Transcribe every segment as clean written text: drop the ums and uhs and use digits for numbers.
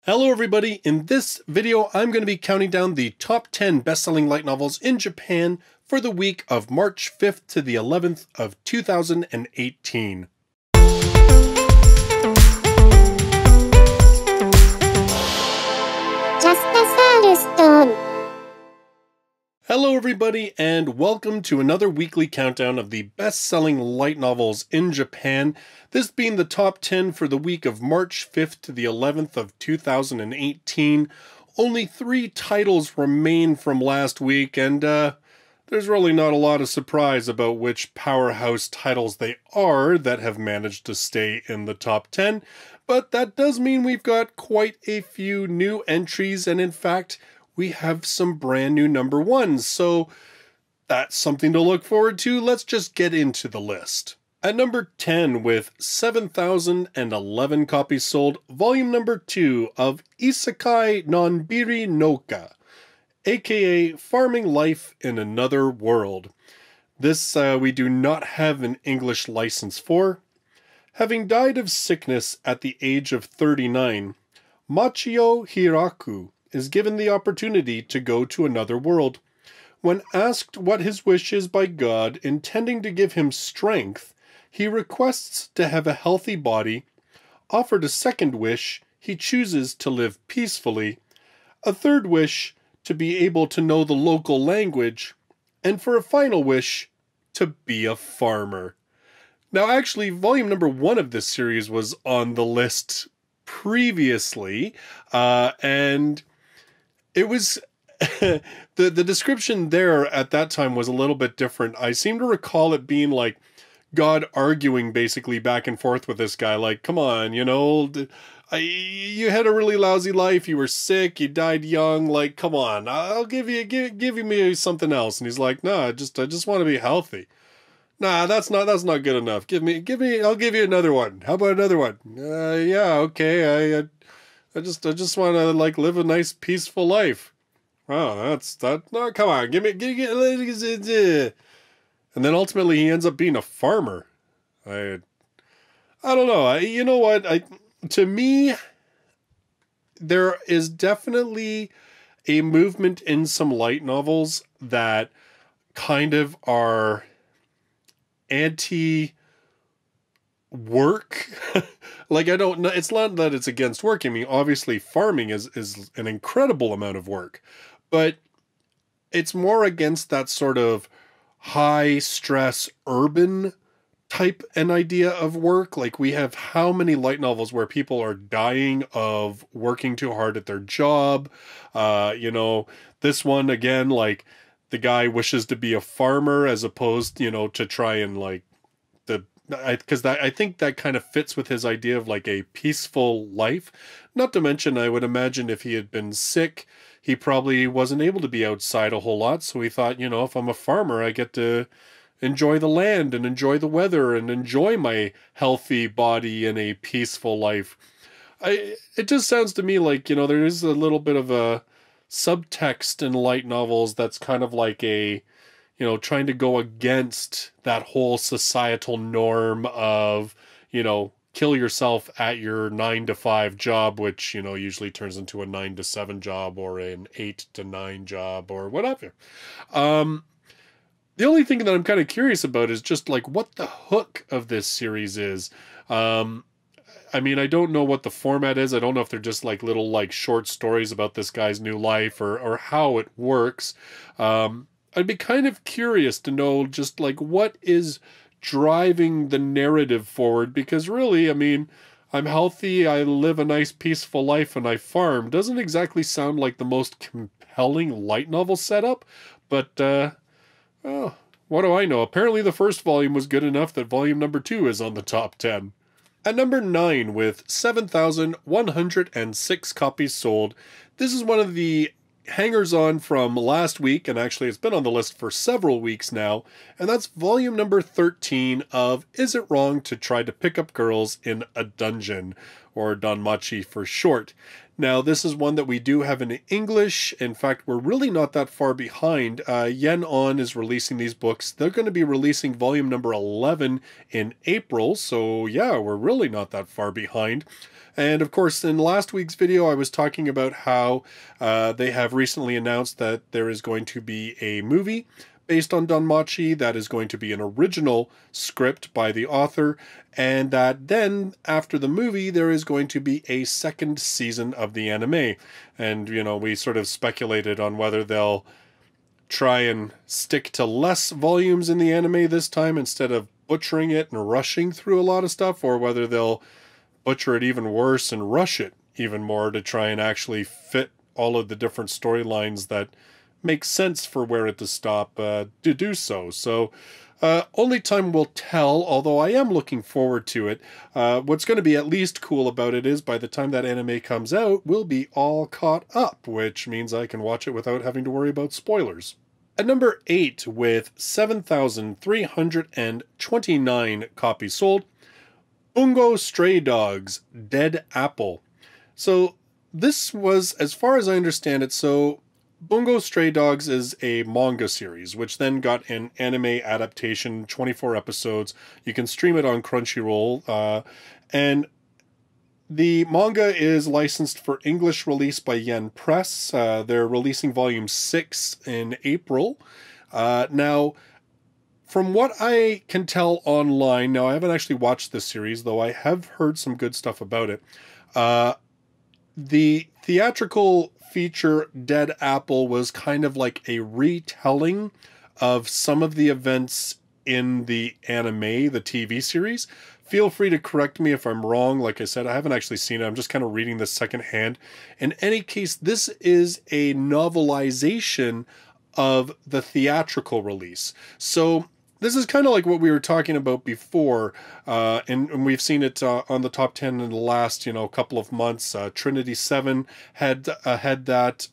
Hello everybody, in this video I'm going to be counting down the top 10 best-selling light novels in Japan for the week of March 5th to the 11th of 2018. Hello everybody and welcome to another weekly countdown of the best-selling light novels in Japan, this being the top 10 for the week of March 5th to the 11th of 2018. Only 3 titles remain from last week and there's really not a lot of surprise about which powerhouse titles they are that have managed to stay in the top 10, but that does mean we've got quite a few new entries, and in fact we have some brand new number ones, so that's something to look forward to. Let's just get into the list. At number 10, with 7,011 copies sold, volume number 2 of Isekai Nonbiri Nouka, aka Farming Life in Another World. This we do not have an English license for. Having died of sickness at the age of 39, Machigatteiru is given the opportunity to go to another world. When asked what his wish is by God, intending to give him strength, he requests to have a healthy body. Offered a second wish, he chooses to live peacefully. A third wish, to be able to know the local language. And for a final wish, to be a farmer. Now actually, volume number 1 of this series was on the list previously, and it was the description there at that time was a little bit different. I seem to recall it being like God arguing basically back and forth with this guy, like, come on, you know, you had a really lousy life, you were sick, you died young, like, come on, I'll give me something else. And he's like, no, I just want to be healthy. Nah, that's not good enough. I'll give you another one. How about another one? Yeah, okay. I just want to like live a nice peaceful life. Oh, no, come on, give me. And then ultimately he ends up being a farmer. I don't know. You know what? To me, there is definitely a movement in some light novels that kind of are anti-work. Like, I don't know, it's not that it's against work. I mean, obviously farming is an incredible amount of work, but it's more against that sort of high stress urban type an idea of work. Like, we have how many light novels where people are dying of working too hard at their job. You know, this one again, like, the guy wishes to be a farmer as opposed, you know, to try and like because I think that kind of fits with his idea of like a peaceful life. Not to mention, I would imagine if he had been sick, he probably wasn't able to be outside a whole lot. So he thought, you know, if I'm a farmer, I get to enjoy the land and enjoy the weather and enjoy my healthy body and a peaceful life. It just sounds to me like, you know, there is a little bit of a subtext in light novels that's kind of like a, you know, trying to go against that whole societal norm of, you know, kill yourself at your 9-to-5 job, which, you know, usually turns into a 9-to-7 job or an 8-to-9 job or whatever. The only thing that I'm kind of curious about is just like what the hook of this series is. I mean, I don't know what the format is. I don't know if they're just like little like short stories about this guy's new life or how it works. I'd be kind of curious to know just like what is driving the narrative forward, because really, I mean, I'm healthy, I live a nice peaceful life, and I farm. Doesn't exactly sound like the most compelling light novel setup, but oh, what do I know? Apparently the first volume was good enough that volume number 2 is on the top 10. At number 9, with 7,106 copies sold, this is one of the hangers-on from last week, and actually it's been on the list for several weeks now, and that's volume number 13 of Is It Wrong to Try to Pick Up Girls in a Dungeon, or Danmachi for short. Now, this is one that we do have in English. In fact, we're really not that far behind. Yen On is releasing these books. They're going to be releasing volume number 11 in April. So yeah, we're really not that far behind. And of course, in last week's video, I was talking about how they have recently announced that there is going to be a movie based on Danmachi that is going to be an original script by the author, and that then, after the movie, there is going to be a second season of the anime. And, you know, we sort of speculated on whether they'll try and stick to less volumes in the anime this time instead of butchering it and rushing through a lot of stuff, or whether they'll butcher it even worse and rush it even more to try and actually fit all of the different storylines that makes sense for where it to stop to do so. So only time will tell, although I am looking forward to it. What's going to be at least cool about it is by the time that anime comes out, we'll be all caught up, which means I can watch it without having to worry about spoilers. At number 8, with 7,329 copies sold, Bungou Stray Dogs Dead Apple. So this was, as far as I understand it, so Bungou Stray Dogs is a manga series, which then got an anime adaptation, 24 episodes. You can stream it on Crunchyroll. And the manga is licensed for English release by Yen Press. They're releasing volume 6 in April. Now, from what I can tell online, now I haven't actually watched this series, though I have heard some good stuff about it. The theatrical feature Dead Apple was kind of like a retelling of some of the events in the anime, the TV series. Feel free to correct me if I'm wrong. Like I said, I haven't actually seen it. I'm just kind of reading this secondhand. In any case, this is a novelization of the theatrical release. So this is kind of like what we were talking about before, and we've seen it on the top 10 in the last, couple of months. Trinity 7 had that.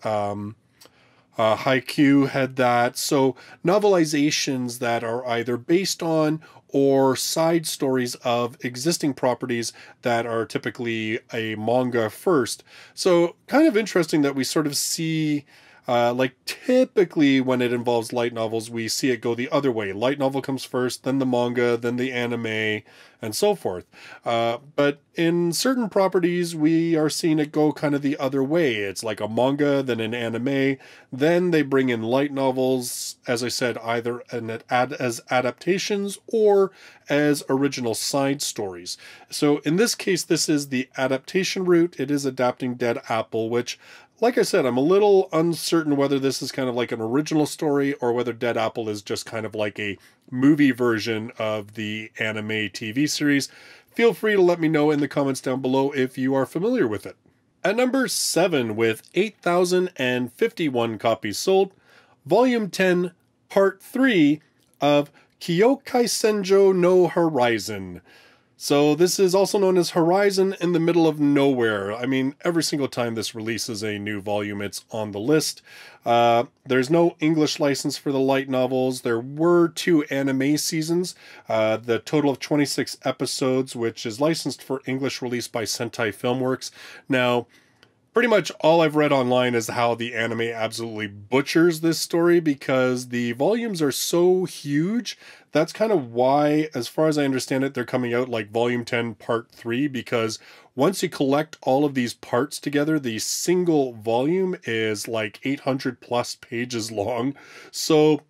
Haikyuu had that. So novelizations that are either based on or side stories of existing properties that are typically a manga first. So kind of interesting that we sort of see, like typically when it involves light novels, we see it go the other way. Light novel comes first, then the manga, then the anime, and so forth. But in certain properties, we are seeing it go kind of the other way. It's like a manga, then an anime, then they bring in light novels, as I said, either as adaptations or as original side stories. So in this case, this is the adaptation route. It is adapting Dead Apple, which, like I said, I'm a little uncertain whether this is kind of like an original story or whether Dead Apple is just kind of like a movie version of the anime TV series. Feel free to let me know in the comments down below if you are familiar with it. At number 7, with 8,051 copies sold, Volume 10, Part 3 of Kyoukaisenjou no Horizon. So this is also known as Horizon in the Middle of Nowhere. I mean, every single time this releases a new volume, it's on the list. There's no English license for the light novels. There were 2 anime seasons, the total of 26 episodes, which is licensed for English release by Sentai Filmworks. Now, pretty much all I've read online is how the anime absolutely butchers this story because the volumes are so huge. That's kind of why, as far as I understand it, they're coming out like Volume 10, Part 3, because once you collect all of these parts together, the single volume is like 800 plus pages long. So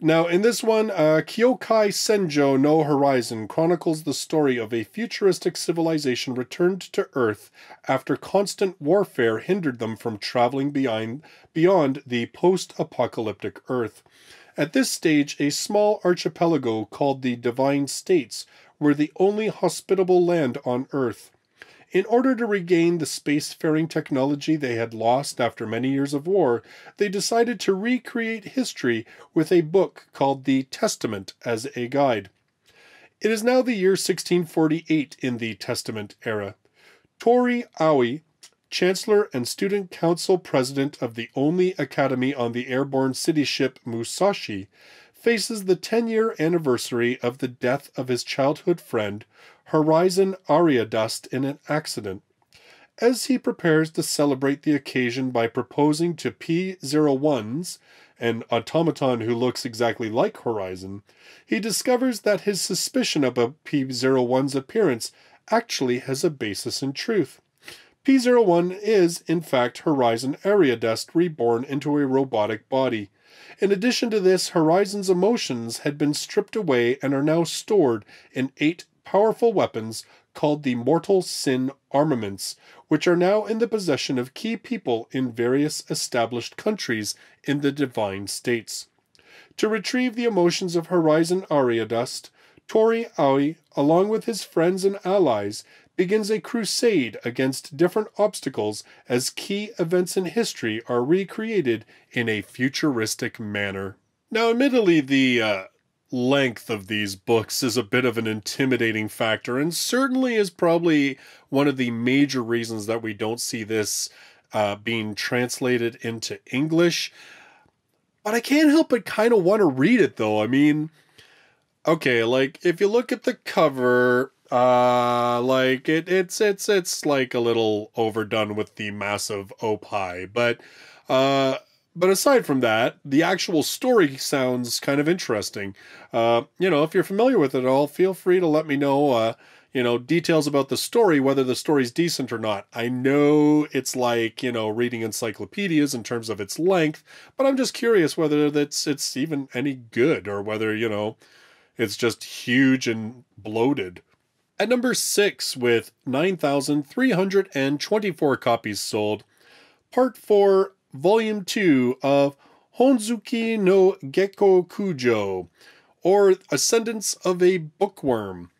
now, in this one, Kyoukaisenjou no Horizon chronicles the story of a futuristic civilization returned to Earth after constant warfare hindered them from traveling beyond the post-apocalyptic Earth. At this stage, a small archipelago called the Divine States were the only hospitable land on Earth. In order to regain the spacefaring technology they had lost after many years of war, they decided to recreate history with a book called the Testament as a guide. It is now the year 1648 in the Testament era. Tori Aoi, Chancellor and Student Council President of the only academy on the airborne city ship Musashi, faces the 10-year anniversary of the death of his childhood friend, Horizon Ariadust, in an accident. As he prepares to celebrate the occasion by proposing to P01s, an automaton who looks exactly like Horizon, he discovers that his suspicion about P01's appearance actually has a basis in truth. P01 is, in fact, Horizon Ariadust reborn into a robotic body. In addition to this, Horizon's emotions had been stripped away and are now stored in 8 powerful weapons called the Mortal Sin Armaments, which are now in the possession of key people in various established countries in the Divine States. To retrieve the emotions of Horizon Ariadust, Tori Aoi, along with his friends and allies, begins a crusade against different obstacles as key events in history are recreated in a futuristic manner. Now, admittedly, the length of these books is a bit of an intimidating factor, and certainly is probably one of the major reasons that we don't see this being translated into English. But I can't help but kind of want to read it, though. I mean, okay, like, if you look at the cover, like, it's like a little overdone with the massive opie, but aside from that, the actual story sounds kind of interesting. If you're familiar with it all, feel free to let me know, details about the story, whether the story's decent or not. I know it's like, reading encyclopedias in terms of its length, but I'm just curious whether it's even any good, or whether, it's just huge and bloated. At number 6, with 9,324 copies sold, Part 4, Volume 2 of Honzuki no Gekokujou, or Ascendance of a Bookworm.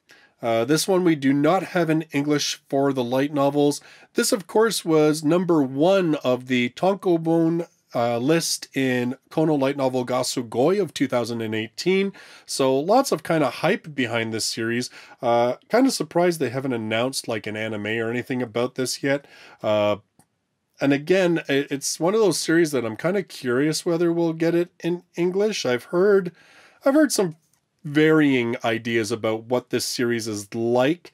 This one we do not have in English for the light novels. This, of course, was number 1 of the Tankobon list in Kono Light Novel ga Sugoi of 2018. So lots of kind of hype behind this series. Kind of surprised they haven't announced like an anime or anything about this yet. And again, it's one of those series that I'm kind of curious whether we'll get it in English. I've heard some varying ideas about what this series is like.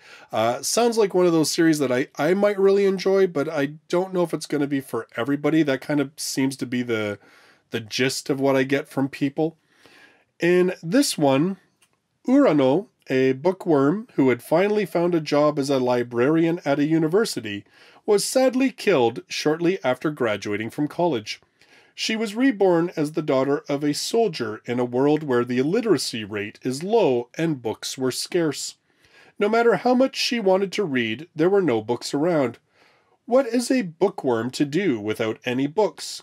Sounds like one of those series that I might really enjoy, but I don't know if it's going to be for everybody. That kind of seems to be the gist of what I get from people. In this one, Urano, a bookworm who had finally found a job as a librarian at a university, was sadly killed shortly after graduating from college. She was reborn as the daughter of a soldier in a world where the illiteracy rate is low and books were scarce. No matter how much she wanted to read, there were no books around. What is a bookworm to do without any books?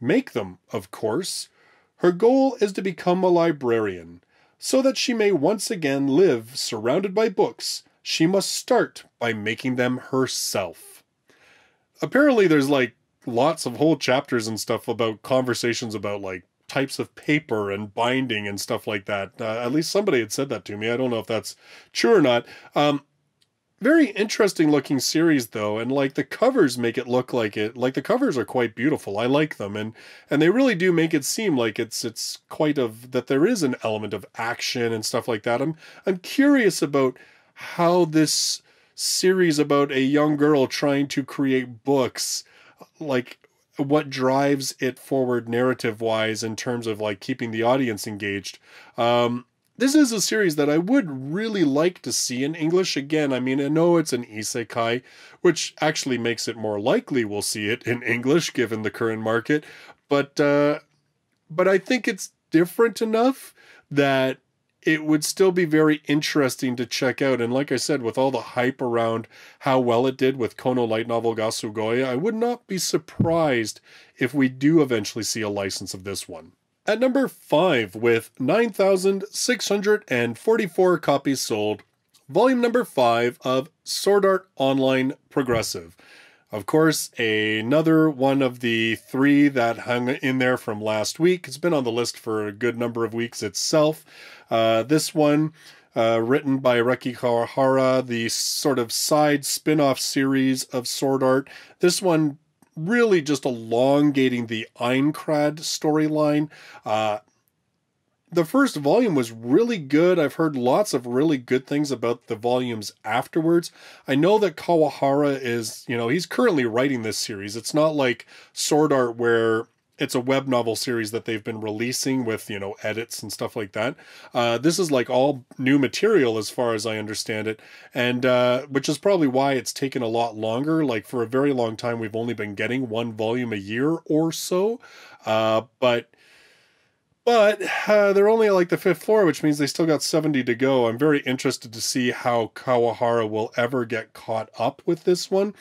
Make them, of course. Her goal is to become a librarian. So that she may once again live surrounded by books, she must start by making them herself. Apparently there's like lots of whole chapters and stuff about conversations about like types of paper and binding and stuff like that. At least somebody had said that to me. I don't know if that's true or not. Very interesting looking series though, and like the covers make it look like it. Like the covers are quite beautiful. I like them, and they really do make it seem like it's quite of that there is an element of action and stuff like that. I'm curious about how this series about a young girl trying to create books, like what drives it forward narrative wise in terms of like keeping the audience engaged. This is a series that I would really like to see in English. Again, I mean, I know it's an isekai, which actually makes it more likely we'll see it in English given the current market. But I think it's different enough that it would still be very interesting to check out. And like I said, with all the hype around how well it did with Kono Light Novel ga Sugoi, I would not be surprised if we do eventually see a license of this one. At number 5, with 9,644 copies sold, volume number 5 of Sword Art Online Progressive. Of course, another one of the 3 that hung in there from last week. It's been on the list for a good number of weeks itself. This one, written by Reki Kawahara, the sort of side spin-off series of Sword Art. This one really just elongating the Aincrad storyline. the first volume was really good. I've heard lots of really good things about the volumes afterwards. I know that Kawahara is, he's currently writing this series. It's not like Sword Art where it's a web novel series that they've been releasing with, edits and stuff like that. This is like all new material as far as I understand it. And which is probably why it's taken a lot longer. Like for a very long time, we've only been getting one volume a year or so. But they're only at like the 5th floor, which means they still got 70 to go. I'm very interested to see how Kawahara will ever get caught up with this one.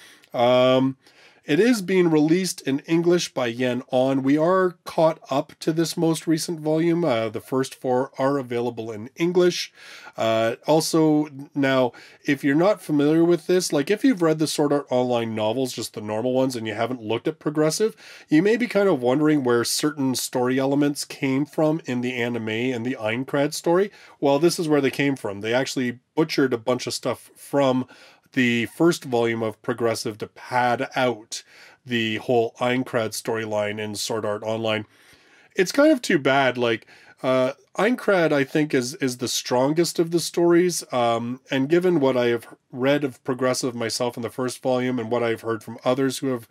It is being released in English by Yen On. We are caught up to this most recent volume. The first 4 are available in English. Also, now, if you're not familiar with this, like if you've read the Sword Art Online novels, just the normal ones, and you haven't looked at Progressive, you may be kind of wondering where certain story elements came from in the anime and the Aincrad story. Well, this is where they came from. They actually butchered a bunch of stuff from the first volume of Progressive to pad out the whole Aincrad storyline in Sword Art Online. It's kind of too bad. Like, Aincrad, I think, is the strongest of the stories. And given what I have read of Progressive myself in the first volume and what I've heard from others who have,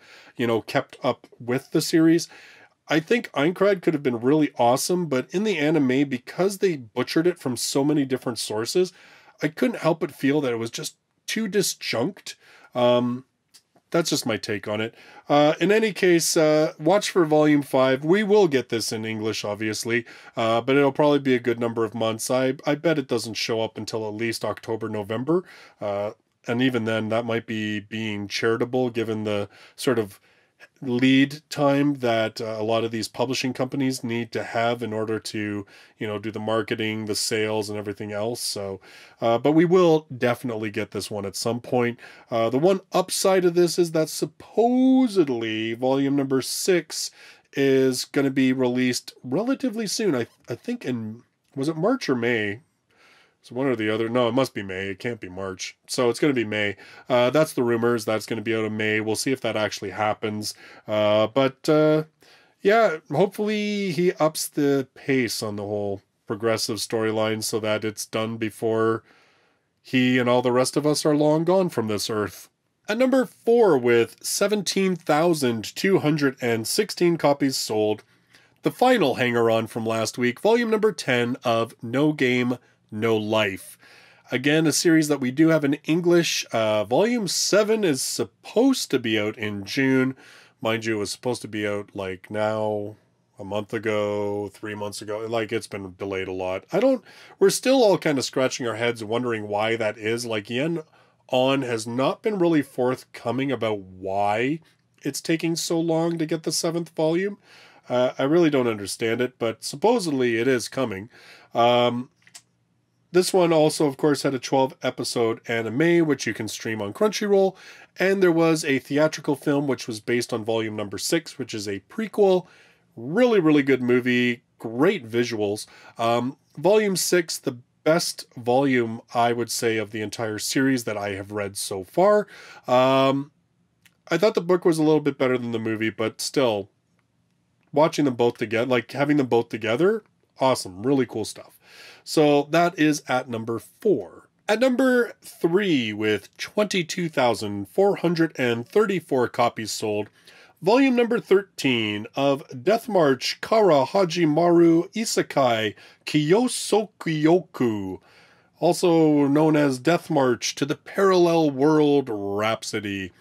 kept up with the series, I think Aincrad could have been really awesome. But in the anime, because they butchered it from so many different sources, I couldn't help but feel that it was just too disjunct. That's just my take on it. In any case, watch for Volume 5. We will get this in English, obviously, but it'll probably be a good number of months. I bet it doesn't show up until at least October, November. And even then, that might be being charitable, given the sort of lead time that a lot of these publishing companies need to have in order to, do the marketing, the sales, and everything else. So, but we will definitely get this one at some point. The one upside of this is that supposedly volume number 6 is going to be released relatively soon. I think was it March or May? So one or the other. No, it must be May. It can't be March. So it's going to be May. That's the rumors. That's going to be out in May. We'll see if that actually happens. Yeah, hopefully he ups the pace on the whole Progressive storyline so that it's done before he and all the rest of us are long gone from this earth. At number 4, with 17,216 copies sold, the final hanger-on from last week, volume number 10 of No Game, No Life. Again, a series that we do have in English. Volume 7 is supposed to be out in June. Mind you, it was supposed to be out like now, a month ago, 3 months ago. Like, it's been delayed a lot. We're still all kind of scratching our heads wondering why that is. Like, Yen On has not been really forthcoming about why it's taking so long to get the 7th volume. I really don't understand it, but supposedly it is coming. This one also, of course, had a 12-episode anime, which you can stream on Crunchyroll, and there was a theatrical film, which was based on volume number 6, which is a prequel. Really, really good movie, great visuals. Volume 6, the best volume, I would say, of the entire series that I have read so far. I thought the book was a little bit better than the movie, but still, watching them both together, like having them both together, awesome, really cool stuff. So that is at number 4. At number 3, with 22,434 copies sold, volume number 13 of Death March Kara Hajimaru Isekai Kyoukaisenjou, also known as Death March to the Parallel World Rhapsody.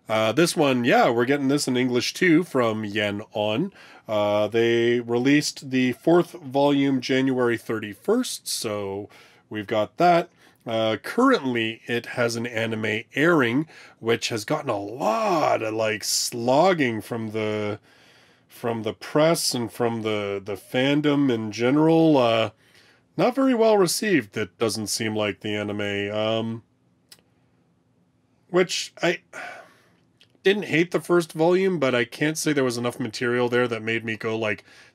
This one, yeah, we're getting this in English too from Yen On. They released the 4th volume January 31st, so we've got that. Currently, it has an anime airing, which has gotten a lot of slogging from the press and from the fandom in general. Not very well received, it doesn't seem like, the anime. Which I didn't hate the first volume, but I can't say there was enough material there that made me go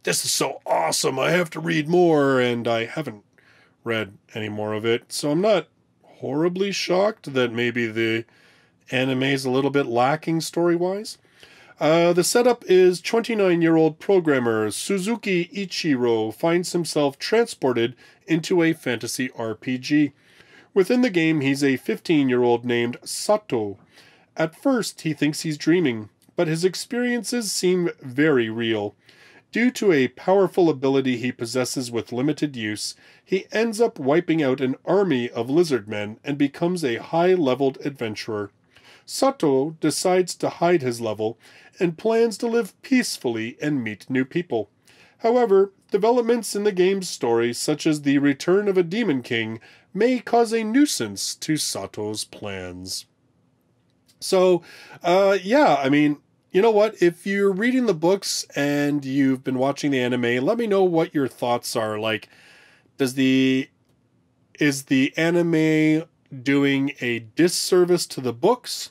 this is so awesome, I have to read more, and I haven't read any more of it. So I'm not horribly shocked that maybe the anime is a little bit lacking story-wise. The setup is 29-year-old programmer Suzuki Ichiro finds himself transported into a fantasy RPG. Within the game, he's a 15-year-old named Sato. At first, he thinks he's dreaming, but his experiences seem very real. Due to a powerful ability he possesses with limited use, he ends up wiping out an army of lizardmen and becomes a high-leveled adventurer. Sato decides to hide his level and plans to live peacefully and meet new people. However, developments in the game's story, such as the return of a demon king, may cause a nuisance to Sato's plans. So, yeah, I mean, you know what? If you're reading the books and you've been watching the anime, let me know what your thoughts are. Like, is the anime doing a disservice to the books?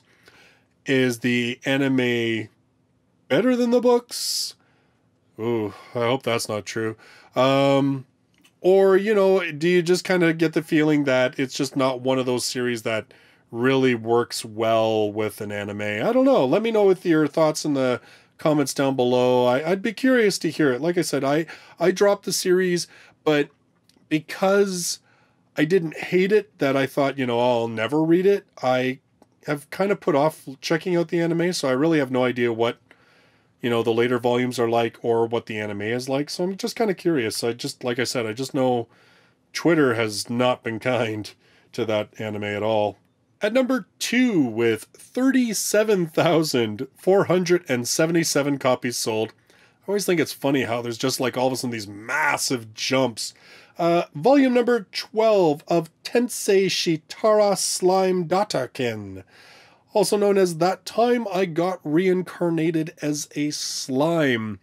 Is the anime better than the books? Ooh, I hope that's not true. Or, you know, do you just kind of get the feeling that it's just not one of those series that really works well with an anime? I don't know. Let me know with your thoughts in the comments down below. I'd be curious to hear it. Like I said, I dropped the series, but because I didn't hate it, that I thought, you know, I'll never read it, I have kind of put off checking out the anime, so I really have no idea what, you know, the later volumes are like or what the anime is like. So I'm just kind of curious. Like I said, I just know Twitter has not been kind to that anime at all. At number 2, with 37,477 copies sold. I always think it's funny how there's just like all of a sudden these massive jumps. Volume number 12 of Tensei Shitara Slime Dataken, also known as That Time I Got Reincarnated as a Slime.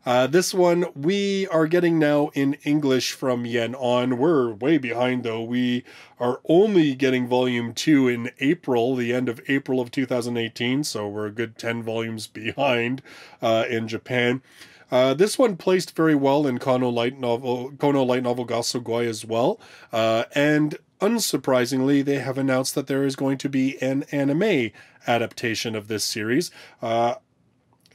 This one we are getting now in English from Yen On. We're way behind though. We are only getting volume 2 in April, the end of April of 2018, so we're a good 10 volumes behind in Japan. This one placed very well in Kono Light Novel Gasogoi as well. And unsurprisingly, they have announced that there is going to be an anime adaptation of this series.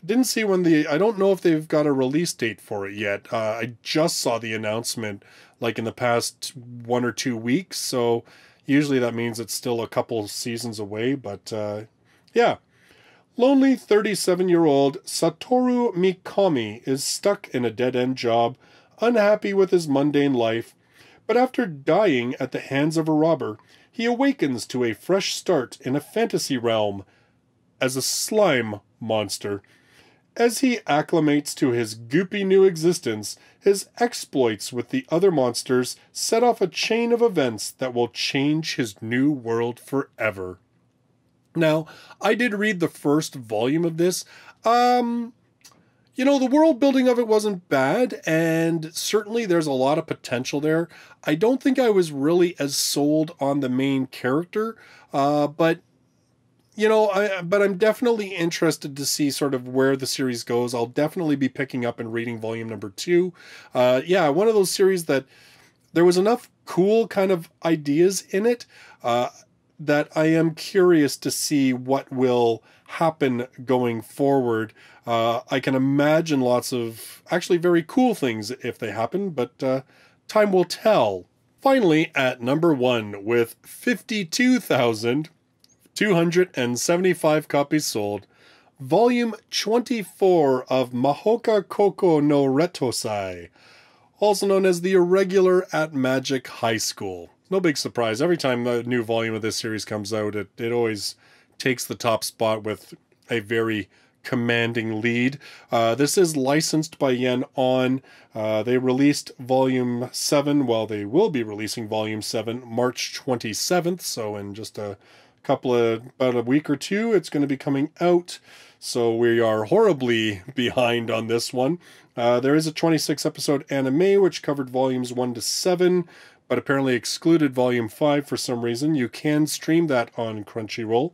Didn't see when I don't know if they've got a release date for it yet. I just saw the announcement like in the past 1 or 2 weeks. So usually that means it's still a couple seasons away, but yeah. Lonely 37-year-old Satoru Mikami is stuck in a dead-end job, unhappy with his mundane life, but after dying at the hands of a robber, he awakens to a fresh start in a fantasy realm as a slime monster. As he acclimates to his goopy new existence, his exploits with the other monsters set off a chain of events that will change his new world forever. Now, I did read the first volume of this. You know, the world building of it wasn't bad, and certainly there's a lot of potential there. I don't think I was really as sold on the main character, but, you know, I'm definitely interested to see sort of where the series goes. I'll definitely be picking up and reading volume number 2. Yeah, one of those series that there was enough cool kind of ideas in it, that I am curious to see what will happen going forward. I can imagine lots of actually very cool things if they happen, but time will tell. Finally, at number 1, with 52,275 copies sold, Volume 24 of Mahoka Koko no Retosai, also known as The Irregular at Magic High School. No big surprise. Every time a new volume of this series comes out, it always takes the top spot with a very commanding lead. This is licensed by Yen On. They released Volume 7. Well, they will be releasing Volume 7 March 27th. So in just about a week or two, it's going to be coming out. So we are horribly behind on this one. There is a 26-episode anime which covered Volumes 1 to 7. But apparently excluded Volume 5 for some reason. You can stream that on Crunchyroll.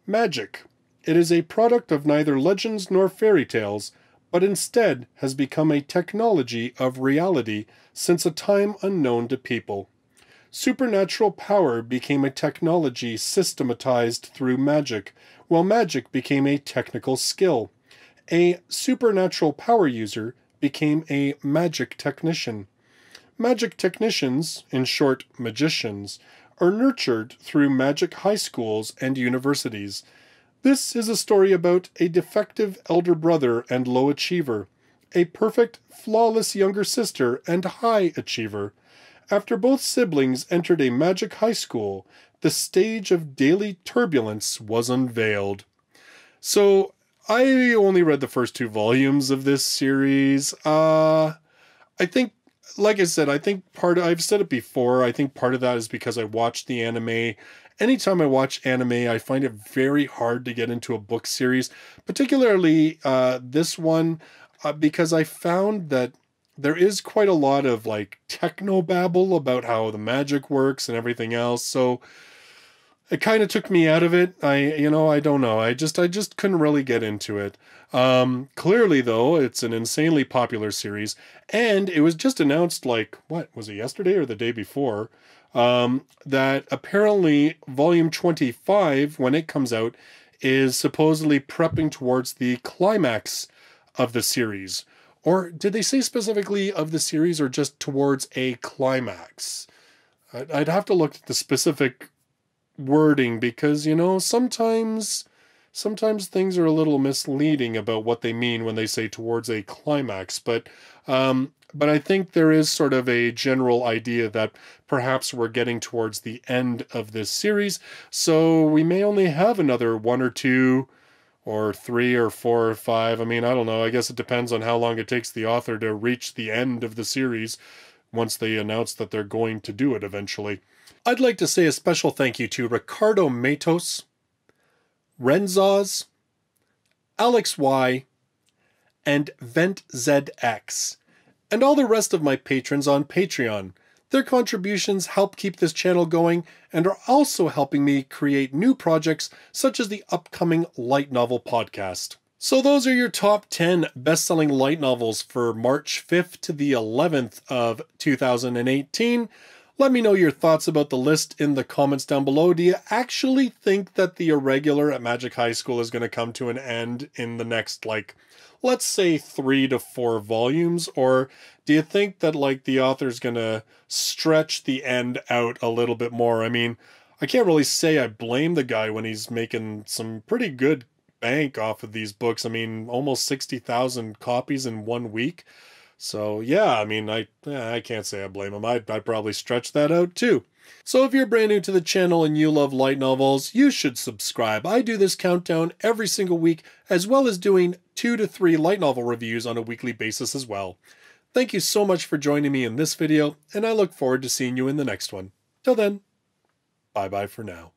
Magic. It is a product of neither legends nor fairy tales, but instead has become a technology of reality since a time unknown to people. Supernatural power became a technology systematized through magic, while magic became a technical skill. A supernatural power user became a magic technician. Magic technicians, in short, magicians, are nurtured through magic high schools and universities. This is a story about a defective elder brother and low achiever, a perfect, flawless younger sister and high achiever. After both siblings entered a magic high school, the stage of daily turbulence was unveiled. So, I only read the first 2 volumes of this series. I think, like I said, I've said it before, I think part of that is because I watched the anime. Anytime I watch anime, I find it very hard to get into a book series, particularly this one, because I found that there is quite a lot of like technobabble about how the magic works and everything else. So it kind of took me out of it. I don't know. I just couldn't really get into it. Clearly though, it's an insanely popular series, and it was just announced like, what was it, yesterday or the day before? That apparently volume 25, when it comes out, is supposedly prepping towards the climax of the series. Or did they say specifically of the series or just towards a climax? I'd have to look at the specific wording because, sometimes things are a little misleading about what they mean when they say towards a climax. But I think there is sort of a general idea that perhaps we're getting towards the end of this series. So we may only have another 1 or 2 or 3 or 4 or 5. I mean, I don't know. I guess it depends on how long it takes the author to reach the end of the series once they announce that they're going to do it eventually. I'd like to say a special thank you to Ricardo Matos, Renzaz, Alex Y, and VentZX, and all the rest of my patrons on Patreon. Their contributions help keep this channel going and are also helping me create new projects such as the upcoming light novel podcast. So those are your top 10 best-selling light novels for March 5th to the 11th of 2018. Let me know your thoughts about the list in the comments down below. Do you actually think that the irregular at Magic High School is going to come to an end in the next, let's say 3 to 4 volumes? Or do you think that, the author's going to stretch the end out a little bit more? I mean, I can't really say I blame the guy when he's making some pretty good bank off of these books. I mean, almost 60,000 copies in 1 week. So yeah, I mean, I can't say I blame him. I'd probably stretch that out too. So if you're brand new to the channel and you love light novels, you should subscribe. I do this countdown every single week, as well as doing 2 to 3 light novel reviews on a weekly basis as well. Thank you so much for joining me in this video, and I look forward to seeing you in the next one. Till then, bye bye for now.